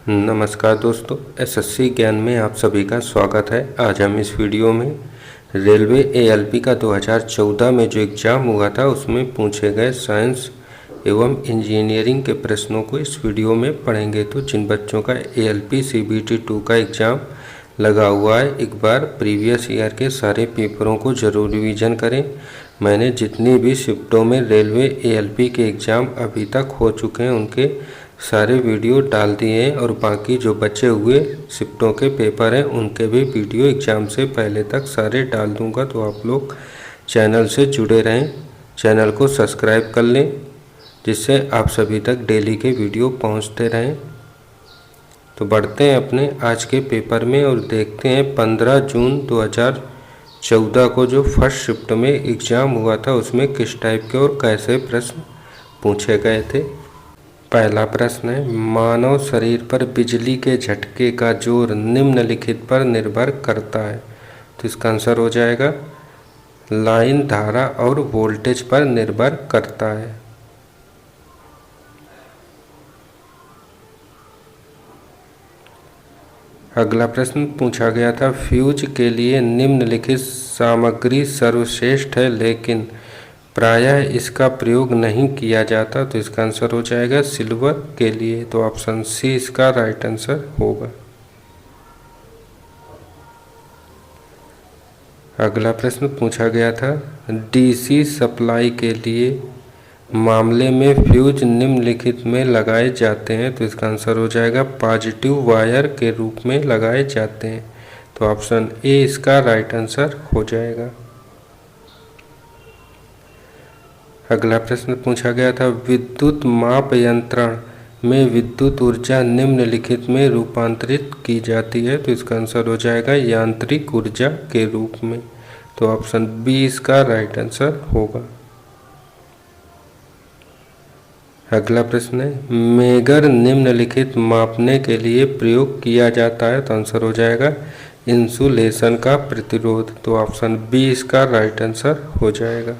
नमस्कार दोस्तों, एसएससी ज्ञान में आप सभी का स्वागत है। आज हम इस वीडियो में रेलवे एएलपी का 2014 में जो एग्ज़ाम हुआ था उसमें पूछे गए साइंस एवं इंजीनियरिंग के प्रश्नों को इस वीडियो में पढ़ेंगे। तो जिन बच्चों का एएलपी सीबीटी 2 का एग्ज़ाम लगा हुआ है, एक बार प्रीवियस ईयर के सारे पेपरों को ज़रूर रिवीजन करें। मैंने जितनी भी शिफ्टों में रेलवे एएलपी के एग्ज़ाम अभी तक हो चुके हैं उनके सारे वीडियो डाल दिए हैं, और बाकी जो बचे हुए शिफ्टों के पेपर हैं उनके भी वीडियो एग्ज़ाम से पहले तक सारे डाल दूंगा। तो आप लोग चैनल से जुड़े रहें, चैनल को सब्सक्राइब कर लें जिससे आप सभी तक डेली के वीडियो पहुंचते रहें। तो बढ़ते हैं अपने आज के पेपर में और देखते हैं 15 जून 2014 को जो फर्स्ट शिफ्ट में एग्ज़ाम हुआ था उसमें किस टाइप के और कैसे प्रश्न पूछे गए थे। पहला प्रश्न है, मानव शरीर पर बिजली के झटके का जोर निम्नलिखित पर निर्भर करता है। तो इसका आंसर हो जाएगा लाइन, धारा और वोल्टेज पर निर्भर करता है। अगला प्रश्न पूछा गया था, फ्यूज के लिए निम्नलिखित सामग्री सर्वश्रेष्ठ है लेकिन प्रायः इसका प्रयोग नहीं किया जाता। तो इसका आंसर हो जाएगा सिल्वर के लिए। तो ऑप्शन सी इसका राइट आंसर होगा। अगला प्रश्न पूछा गया था, डीसी सप्लाई के लिए मामले में फ्यूज निम्नलिखित में लगाए जाते हैं। तो इसका आंसर हो जाएगा पॉजिटिव वायर के रूप में लगाए जाते हैं। तो ऑप्शन ए इसका राइट आंसर हो जाएगा। अगला प्रश्न पूछा गया था, विद्युत माप यंत्रण में विद्युत ऊर्जा निम्नलिखित में रूपांतरित की जाती है। तो इसका आंसर हो जाएगा यांत्रिक ऊर्जा के रूप में। तो ऑप्शन बी इसका राइट आंसर होगा। अगला प्रश्न है, मेगर निम्नलिखित मापने के लिए प्रयोग किया जाता है। तो आंसर हो जाएगा इंसुलेशन का प्रतिरोध। तो ऑप्शन बी इसका राइट आंसर हो जाएगा।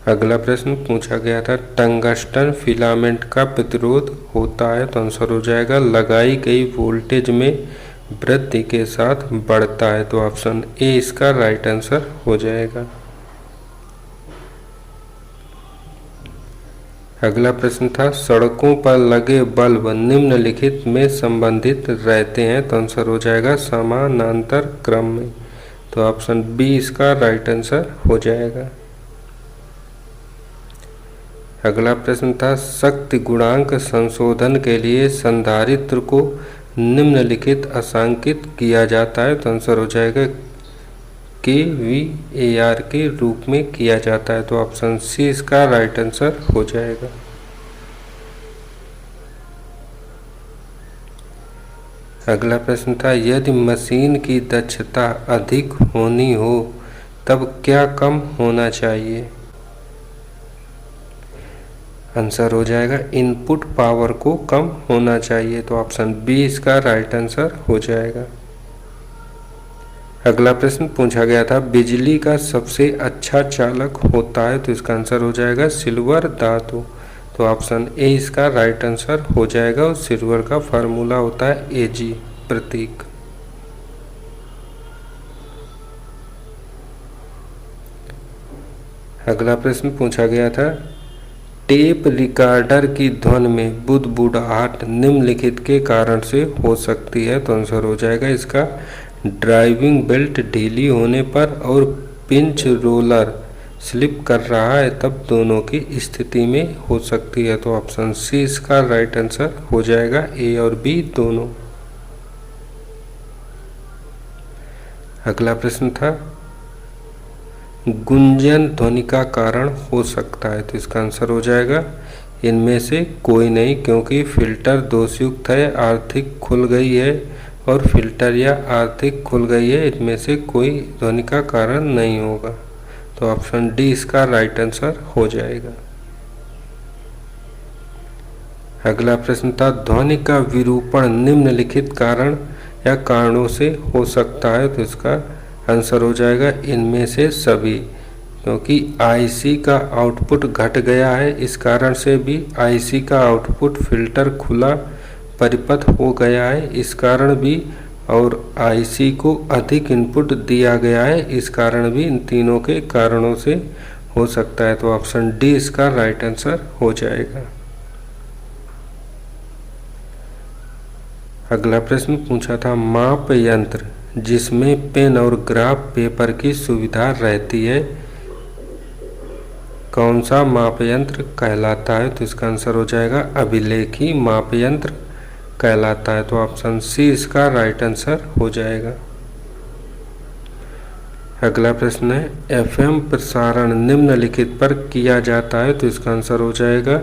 अगला प्रश्न पूछा गया था, टंगस्टन फिलामेंट का प्रतिरोध होता है। तो आंसर हो जाएगा लगाई गई वोल्टेज में वृद्धि के साथ बढ़ता है। तो ऑप्शन ए इसका राइट आंसर हो जाएगा। अगला प्रश्न था, सड़कों पर लगे बल्ब निम्नलिखित में संबंधित रहते हैं। तो आंसर हो जाएगा समानांतर क्रम में। तो ऑप्शन बी इसका राइट आंसर हो जाएगा। अगला प्रश्न था, शक्ति गुणांक संशोधन के लिए संधारित्र को निम्नलिखित अंशांकित किया जाता है। तो आंसर हो जाएगा kVAR के रूप में किया जाता है। तो ऑप्शन सी इसका राइट आंसर हो जाएगा। अगला प्रश्न था, यदि मशीन की दक्षता अधिक होनी हो तब क्या कम होना चाहिए। आंसर हो जाएगा इनपुट पावर को कम होना चाहिए। तो ऑप्शन बी इसका राइट आंसर हो जाएगा। अगला प्रश्न पूछा गया था, बिजली का सबसे अच्छा चालक होता है। तो इसका आंसर हो जाएगा सिल्वर धातु। तो ऑप्शन ए इसका राइट आंसर हो जाएगा। और सिल्वर का फार्मूला होता है Ag प्रतीक। अगला प्रश्न पूछा गया था, टेप रिकॉर्डर की ध्वनि में बुदबुदाहट निम्नलिखित के कारण से हो सकती है। तो आंसर हो जाएगा इसका ड्राइविंग बेल्ट ढीली होने पर और पिंच रोलर स्लिप कर रहा है तब दोनों की स्थिति में हो सकती है। तो ऑप्शन सी इसका राइट आंसर हो जाएगा, ए और बी दोनों। अगला प्रश्न था, गुंजन ध्वनि का कारण हो सकता है। तो इसका आंसर हो जाएगा इनमें से कोई नहीं, क्योंकि फिल्टर दोषयुक्त है, आर्थिक खुल गई है और फिल्टर या आर्थिक खुल गई है, इनमें से कोई ध्वनि का कारण नहीं होगा। तो ऑप्शन डी इसका राइट आंसर हो जाएगा। अगला प्रश्न था, ध्वनि का विरूपण निम्नलिखित कारण या कारणों से हो सकता है। तो इसका आंसर हो जाएगा इनमें से सभी। क्योंकि आईसी का आउटपुट घट गया है, इस कारण से भी आईसी का आउटपुट फिल्टर खुला परिपथ हो गया है, इस कारण भी, और आईसी को अधिक इनपुट दिया गया है, इस कारण भी, इन तीनों के कारणों से हो सकता है। तो ऑप्शन डी इसका राइट आंसर हो जाएगा। अगला प्रश्न पूछा था, माप यंत्र जिसमें पेन और ग्राफ पेपर की सुविधा रहती है कौन सा माप यंत्र कहलाता है? तो इसका आंसर हो जाएगा अभिलेखी माप यंत्र कहलाता है। तो ऑप्शन सी इसका राइट आंसर हो जाएगा। अगला प्रश्न है, एफएम प्रसारण निम्नलिखित पर किया जाता है? तो इसका आंसर हो जाएगा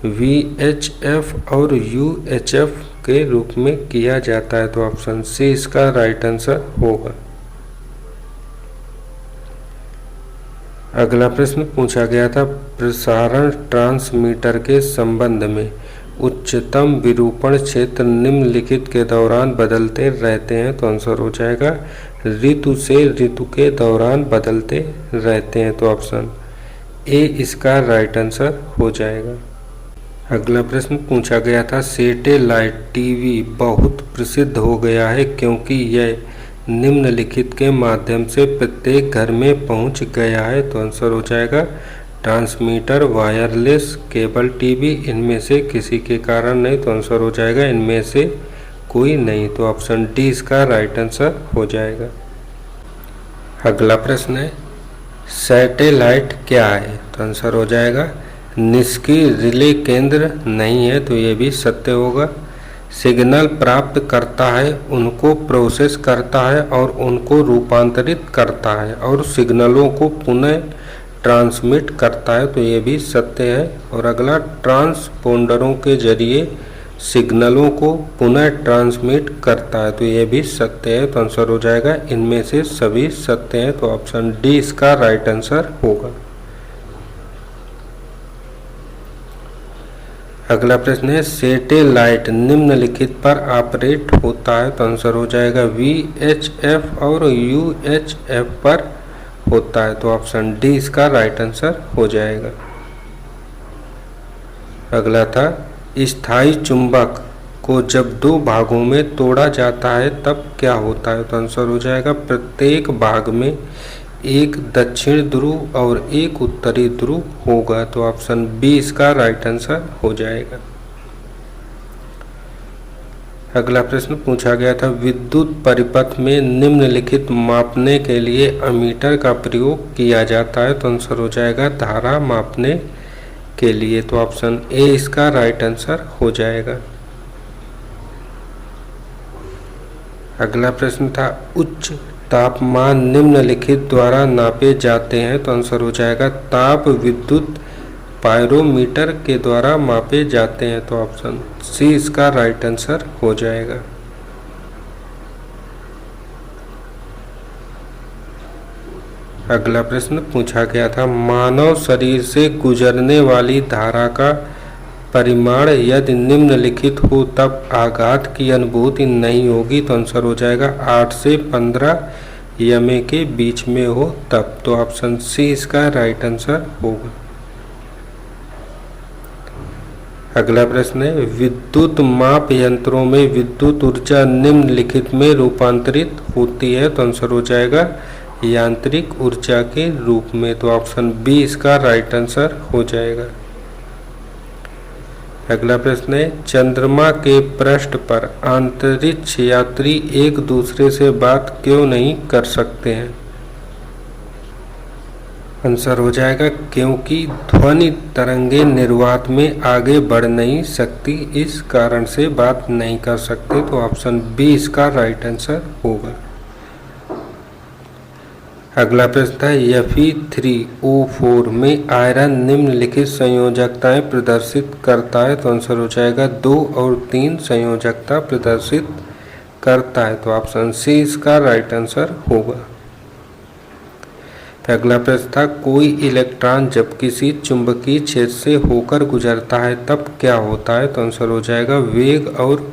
वीएचएफ और यूएचएफ के रूप में किया जाता है। तो ऑप्शन सी इसका राइट आंसर होगा। अगला प्रश्न पूछा गया था, प्रसारण ट्रांसमीटर के संबंध में उच्चतम विरूपण क्षेत्र निम्नलिखित के दौरान बदलते रहते हैं? तो आंसर हो जाएगा ऋतु से ऋतु के दौरान बदलते रहते हैं। तो ऑप्शन ए इसका राइट आंसर हो जाएगा। अगला प्रश्न पूछा गया था, सैटेलाइट टीवी बहुत प्रसिद्ध हो गया है क्योंकि यह निम्नलिखित के माध्यम से प्रत्येक घर में पहुंच गया है? तो आंसर हो जाएगा ट्रांसमीटर, वायरलेस, केबल टीवी, इनमें से किसी के कारण नहीं। तो आंसर हो जाएगा इनमें से कोई नहीं। तो ऑप्शन डी इसका राइट आंसर हो जाएगा। अगला प्रश्न है, सैटेलाइट क्या है? तो आंसर हो जाएगा निष्क्रिय रिले केंद्र नहीं है, तो ये भी सत्य होगा। सिग्नल प्राप्त करता है, उनको प्रोसेस करता है और उनको रूपांतरित करता है और सिग्नलों को पुनः ट्रांसमिट करता है, तो ये भी सत्य है। और अगला, ट्रांसपोंडरों के जरिए सिग्नलों को पुनः ट्रांसमिट करता है, तो ये भी सत्य है। तो आंसर हो जाएगा इनमें से सभी सत्य हैं। तो ऑप्शन डी इसका राइट आंसर होगा। अगला प्रश्न है, सैटेलाइट निम्नलिखित पर ऑपरेट होता है? तो आंसर हो जाएगा वीएचएफ और यूएचएफ पर होता है। तो ऑप्शन डी इसका राइट आंसर हो जाएगा। अगला था, स्थायी चुंबक को जब दो भागों में तोड़ा जाता है तब क्या होता है? तो आंसर हो जाएगा प्रत्येक भाग में एक दक्षिण ध्रुव और एक उत्तरी ध्रुव होगा। तो ऑप्शन बी इसका राइट आंसर हो जाएगा। अगला प्रश्न पूछा गया था, विद्युत परिपथ में निम्नलिखित मापने के लिए अमीटर का प्रयोग किया जाता है? तो आंसर हो जाएगा धारा मापने के लिए। तो ऑप्शन ए इसका राइट आंसर हो जाएगा। अगला प्रश्न था, उच्च तापमान निम्नलिखित द्वारा नापे जाते हैं? तो आंसर हो जाएगा ताप विद्युत पायरोमीटर के द्वारा मापे जाते हैं। तो ऑप्शन सी इसका राइट आंसर हो जाएगा। अगला प्रश्न पूछा गया था, मानव शरीर से गुजरने वाली धारा का परिमाण यदि निम्नलिखित हो तब आघात की अनुभूति नहीं होगी? तो आंसर हो जाएगा 8 से 15 एमए के बीच में हो तब। तो ऑप्शन सी इसका राइट आंसर होगा। अगला प्रश्न है, विद्युत माप यंत्रों में विद्युत ऊर्जा निम्नलिखित में रूपांतरित होती है? तो आंसर हो जाएगा यांत्रिक ऊर्जा के रूप में। तो ऑप्शन बी इसका राइट आंसर हो जाएगा। अगला प्रश्न है, चंद्रमा के पृष्ठ पर अंतरिक्ष यात्री एक दूसरे से बात क्यों नहीं कर सकते हैं? आंसर हो जाएगा क्योंकि ध्वनि तरंगे निर्वात में आगे बढ़ नहीं सकती, इस कारण से बात नहीं कर सकते। तो ऑप्शन बी इसका राइट आंसर होगा। अगला प्रश्न है, Fe3O4 में आयरन निम्नलिखित संयोजकताएं प्रदर्शित करता है? तो आंसर हो जाएगा 2 और 3 संयोजकता प्रदर्शित करता है। तो ऑप्शन सी इसका राइट आंसर होगा। अगला प्रश्न था, कोई इलेक्ट्रॉन जब किसी चुंबकीय क्षेत्र से होकर गुजरता है तब क्या होता है? तो आंसर हो जाएगा वेग और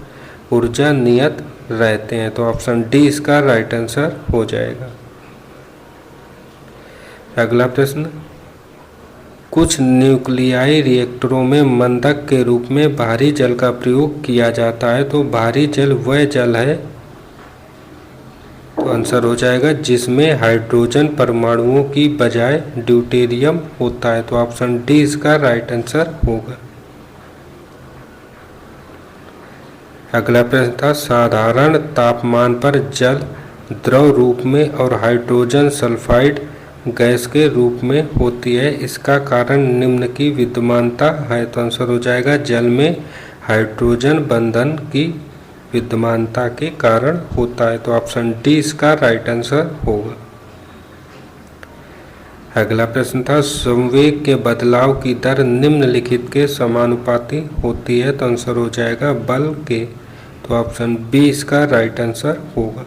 ऊर्जा नियत रहते हैं। तो ऑप्शन डी इसका राइट आंसर हो जाएगा। अगला प्रश्न, कुछ न्यूक्लियाई रिएक्टरों में मंदक के रूप में भारी जल का प्रयोग किया जाता है, तो भारी जल वह जल है, तो आंसर हो जाएगा जिसमें हाइड्रोजन परमाणुओं की बजाय ड्यूटेरियम होता है, तो ऑप्शन डी इसका राइट आंसर होगा। अगला प्रश्न था, साधारण तापमान पर जल द्रव रूप में और हाइड्रोजन सल्फाइड गैस के रूप में होती है, इसका कारण निम्न की विद्यमानता है, तो आंसर हो जाएगा जल में हाइड्रोजन बंधन की विद्यमानता के कारण होता है, तो ऑप्शन डी इसका राइट आंसर होगा। अगला प्रश्न था, संवेग के बदलाव की दर निम्नलिखित के समानुपाती होती है, तो आंसर हो जाएगा बल के, तो ऑप्शन बी इसका राइट आंसर होगा।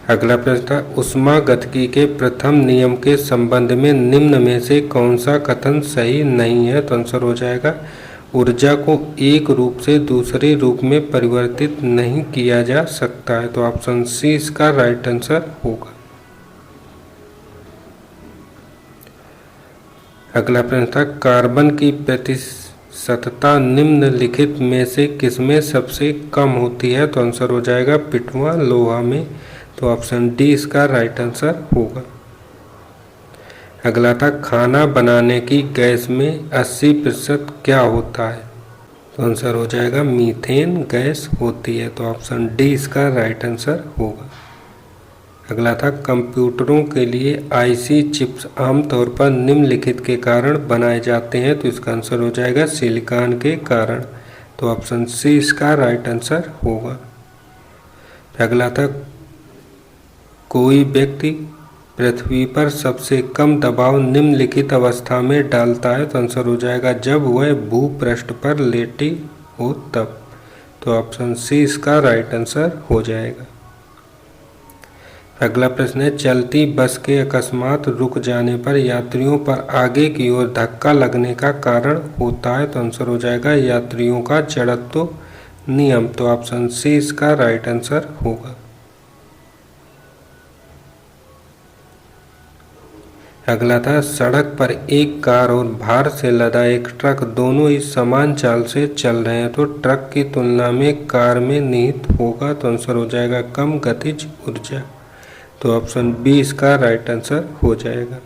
अगला प्रश्न था, ऊष्मागतिकी के प्रथम नियम के संबंध में निम्न में से कौन सा कथन सही नहीं है, तो आंसर हो जाएगा ऊर्जा को एक रूप से दूसरे रूप में परिवर्तित नहीं किया जा सकता है, तो ऑप्शन सी इसका राइट आंसर होगा। अगला प्रश्न था, कार्बन की प्रतिशतता निम्नलिखित में से किसमें सबसे कम होती है, तो आंसर हो जाएगा पिटवा लोहा में, तो ऑप्शन डी इसका राइट आंसर होगा। अगला था, खाना बनाने की गैस में 80% क्या होता है, तो आंसर हो जाएगा मीथेन गैस होती है, तो ऑप्शन डी इसका राइट आंसर होगा। अगला था, कंप्यूटरों के लिए आईसी चिप्स आमतौर पर निम्नलिखित के कारण बनाए जाते हैं, तो इसका आंसर हो जाएगा सिलिकॉन के कारण, तो ऑप्शन सी इसका राइट आंसर होगा। अगला था, कोई व्यक्ति पृथ्वी पर सबसे कम दबाव निम्नलिखित अवस्था में डालता है, तो आंसर हो जाएगा जब वह भूपृष्ठ पर लेटी हो तब, तो ऑप्शन सी इसका राइट आंसर हो जाएगा। अगला प्रश्न है, चलती बस के अकस्मात रुक जाने पर यात्रियों पर आगे की ओर धक्का लगने का कारण होता है, तो आंसर हो जाएगा यात्रियों का जड़त्व नियम, तो ऑप्शन सी इसका राइट आंसर होगा। अगला था, सड़क पर एक कार और भार से लदा एक ट्रक दोनों ही समान चाल से चल रहे हैं, तो ट्रक की तुलना में कार में निहित होगा, तो आंसर हो जाएगा कम गतिज ऊर्जा, तो ऑप्शन बी इसका राइट आंसर हो जाएगा।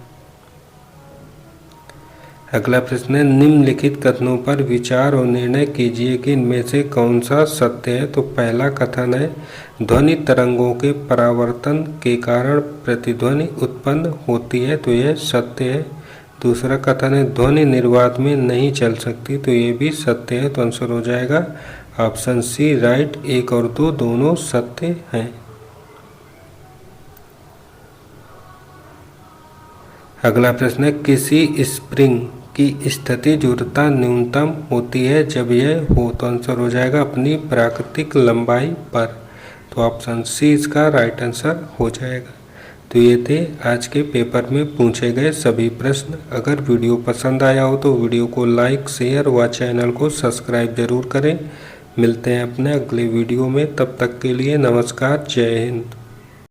अगला प्रश्न है, निम्नलिखित कथनों पर विचार और निर्णय कीजिए कि इनमें से कौन सा सत्य है, तो पहला कथन है, ध्वनि तरंगों के परावर्तन के कारण प्रतिध्वनि उत्पन्न होती है, तो यह सत्य है। दूसरा कथन है, ध्वनि निर्वात में नहीं चल सकती, तो यह भी सत्य है, तो आंसर हो जाएगा ऑप्शन सी राइट, 1 और 2 दोनों सत्य हैं। अगला प्रश्न है, किसी स्प्रिंग की स्थिति जड़ता न्यूनतम होती है जब यह हो, तो आंसर हो जाएगा अपनी प्राकृतिक लंबाई पर, तो ऑप्शन सी इसका राइट आंसर हो जाएगा। तो ये थे आज के पेपर में पूछे गए सभी प्रश्न। अगर वीडियो पसंद आया हो तो वीडियो को लाइक, शेयर व चैनल को सब्सक्राइब जरूर करें। मिलते हैं अपने अगले वीडियो में, तब तक के लिए नमस्कार, जय हिंद।